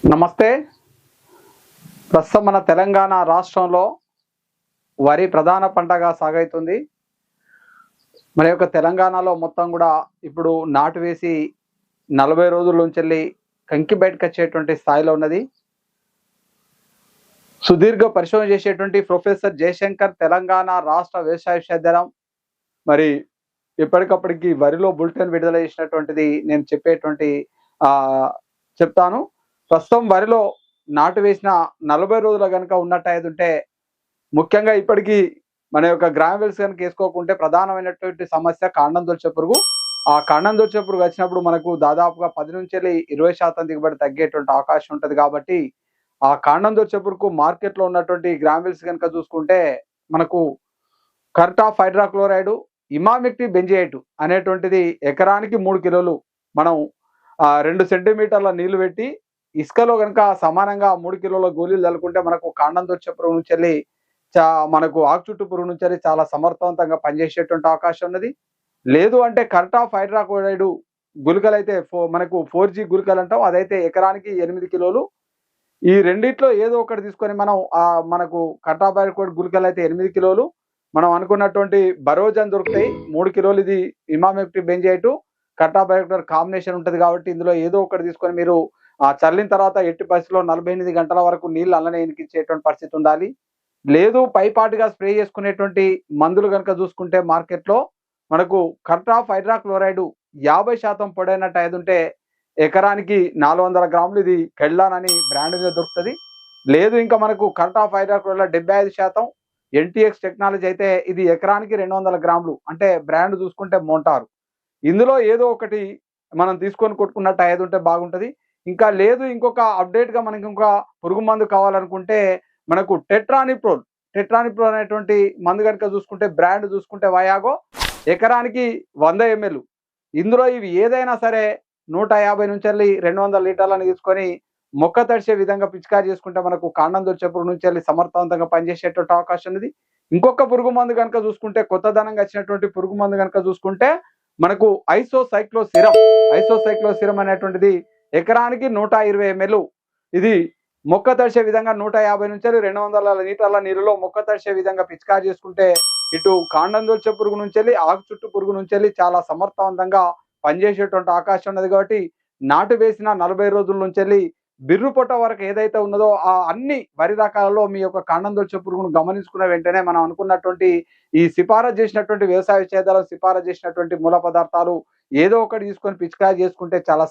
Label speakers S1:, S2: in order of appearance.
S1: నమస్తే. ప్రస్తుతం మన తెలంగాణ రాష్ట్రంలో వరి ప్రధాన పంటగా సాగైతుంది. మన యొక్క తెలంగాణలో మొత్తం కూడా ఇప్పుడు నాటు వేసి 40 రోజుల నుంచెల్లి కంకి బయటకొచ్చేటువంటి స్థాయిలో ఉన్నది. సుదీర్ఘ పరిశోధన చేసేటువంటి ప్రొఫెసర్ జయశంకర్ తెలంగాణ రాష్ట్ర వ్యవసాయ విశ్వవిద్యాలయం మరి ఎప్పటికప్పటికి వరిలో బులెటిన్ విడుదల చేసినటువంటిది నేను చెప్తాను. ప్రస్తుతం వరిలో నాటు వేసిన 40 రోజులు కనుక ఉన్నట్టయితే ముఖ్యంగా ఇప్పటికీ మన యొక్క గ్రామ్వెల్స్ కనుక వేసుకోకుంటే ప్రధానమైనటువంటి సమస్య కాండం దొల్చే పురుగు. ఆ కాండం దొల్చే పురుగు వచ్చినప్పుడు మనకు దాదాపుగా 10 నుంచి 20% దిగుబడి తగ్గేటువంటి అవకాశం ఉంటుంది. కాబట్టి ఆ కాండం దొల్చే పురుగుకు మార్కెట్లో ఉన్నటువంటి గ్రామ్వెల్స్ కనుక చూసుకుంటే మనకు కర్టాఫ్ హైడ్రాక్లోరైడ్, ఇమామెక్టి బెంజేట్ అనేటువంటిది ఎకరానికి 3 కిలోలు మనం 2 సెంటీమీటర్ల నీళ్లు పెట్టి ఇసుకలో కనుక సమానంగా 3 కిలోల గోళీలు చల్లుకుంటే మనకు కాండం దొల్చే పురుగు నుంచి మనకు ఆకు చుట్టు పురుగు నుంచి చాలా సమర్థవంతంగా పనిచేసేటువంటి అవకాశం ఉన్నది. లేదు అంటే కర్టాఫ్ హైడ్రాక్లోరైడ్ గుళికలు అయితే మనకు 4G గుళికలు అంటాం, అదైతే ఎకరానికి 8 కిలోలు. ఈ రెండిట్లో ఏదో ఒకటి తీసుకొని మనం మనకు కర్టాఫ్ హైడ్రాక్లోరైడ్ గుళికలు అయితే 8 కిలోలు, మనం అనుకున్నటువంటి బరోజన్ దొరుకుతాయి 3 కిలోలు. ఇది ఇమామెక్టి బెంజైట్ కర్టాఫ్ హైడ్రాక్లోరైడ్ కాంబినేషన్ ఉంటుంది కాబట్టి ఇందులో ఏదో ఒకటి తీసుకొని మీరు చల్లిన తర్వాత ఎట్టి పరిస్థితిలో 48 గంటల వరకు నీళ్లు అల్లనే ఇనికించేటువంటి పరిస్థితి ఉండాలి. లేదు పైపాటుగా స్ప్రే చేసుకునేటువంటి మందులు కనుక చూసుకుంటే మార్కెట్లో మనకు కర్టాఫ్ హైడ్రాక్లోరైడ్ 50% పొడైనట్టు ఉంటే ఎకరానికి 400 గ్రాములు ఇది కెళ్ళాన్ అని బ్రాండ్ మీద దొరుకుతుంది. లేదు ఇంకా మనకు కర్టాఫ్ హైడ్రాక్లోరైడ్ 75% ఎన్టీఎక్స్ టెక్నాలజీ అయితే ఇది ఎకరానికి 200 గ్రాములు, అంటే బ్రాండ్ చూసుకుంటే మోంటారు. ఇందులో ఏదో ఒకటి మనం తీసుకొని కొట్టుకున్నట్టు ఉంటే బాగుంటుంది. ఇంకా లేదు ఇంకొక అప్డేట్గా మనకి ఇంకొక పురుగు మందు కావాలనుకుంటే మనకు టెట్రానిప్రోల్ అనేటువంటి మందు కనుక చూసుకుంటే బ్రాండ్ చూసుకుంటే వయాగో ఎకరానికి 100 ml. ఇందులో ఇవి ఏదైనా సరే 150 నుంచి 200 లీటర్లను తీసుకొని మొక్క తడిసే విధంగా పిచికారి చేసుకుంటే మనకు కాండం దొల్చే పురుగు నుంచి సమర్థవంతంగా పనిచేసేటువంటి అవకాశం ఉంది. ఇంకొక పురుగు మందు కనుక చూసుకుంటే కొత్తదనంగా వచ్చినటువంటి పురుగు మందు కనుక చూసుకుంటే మనకు ఐసోసైక్లోసిరం అనేటువంటిది ఎకరానికి 120 ml. ఇది మొక్క తడిసే విధంగా 150 నుంచి 200 లీటర్ల నీరులో మొక్క తడిసే విధంగా పిచికారి చేసుకుంటే ఇటు కాండం దొల్చే పురుగు నుంచి ఆకు చుట్టు పురుగు నుంచి చాలా సమర్థవంతంగా పనిచేసేటువంటి అవకాశం ఉన్నది. కాబట్టి నాటు వేసిన 40 రోజుల నుంచి బిర్రు పొట్ట వరకు ఏదైతే ఉన్నదో ఆ అన్ని వరి రకాలలో మీ యొక్క కాండం దొల్చే పురుగును గమనించుకున్న వెంటనే మనం అనుకున్నటువంటి ఈ సిఫారసు చేసినటువంటి వ్యవసాయ విశ్వవిద్యాలయం సిఫారసు చేసినటువంటి మూల పదార్థాలు ఏదో ఒకటి తీసుకొని పిచికారి చేసుకుంటే చాలా